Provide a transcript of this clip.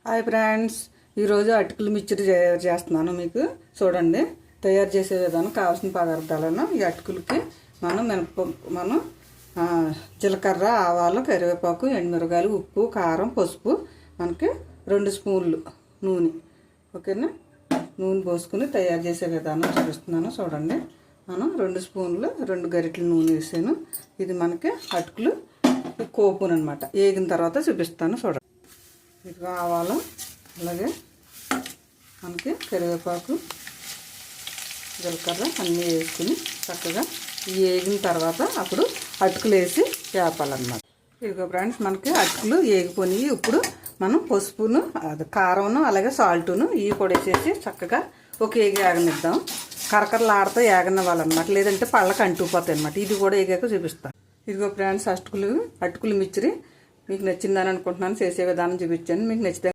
Hi friends, ఈరోజు అటుకులు mixture చేస్తున్నాను. మీకు చూడండి తయారు చేసే విధానం. కావాల్సిన పదార్థాలను ఈ అటుకులకి మనం జీలకర్ర, ఆవాలు, కరివేపాకు, ఎండుమిరగాయలు, ఉప్పు, కారం, పసుపు, మనకి 2 స్పూన్లు నూనె. ఓకేనా? నూనె పోసుకుని తయారు చేసే విధానం చూపిస్తున్నాను. చూడండి, మనం 2 స్పూన్లు 2 గరిటెలు నూనె వేసాను. ఇది మనకి అటుకులు కోపును అనమాట. వేగిన తర్వాత చూపిస్తాను. చూడండి, ఇదిగో ఆవాలు, అలాగే మనకి కరివేపాకు, జీలకర్ర అన్నీ వేసుకుని చక్కగా వేగిన తర్వాత అప్పుడు అటుకులు వేసి వేపాలన్నమాట. ఇదిగో ఫ్రెండ్స్, మనకి అటుకులు వేగిపోయి ఇప్పుడు మనం పసుపును, కారంను, అలాగే సాల్టును ఇవి కూడా వేసేసి చక్కగా ఒక ఏగి ఏగనిద్దాం. కరకరలాడితే ఏగనివ్వాలన్నమాట, లేదంటే పళ్ళకి అంటుకుపోతాయి అన్నమాట. ఇది కూడా ఏగాక చూపిస్తాను. ఇదిగో ఫ్రెండ్స్, అటుకులు మిక్చరీ మీకు నచ్చిందని అనుకుంటున్నాను. చేసే విధానం చూపించాను. మీకు నచ్చితే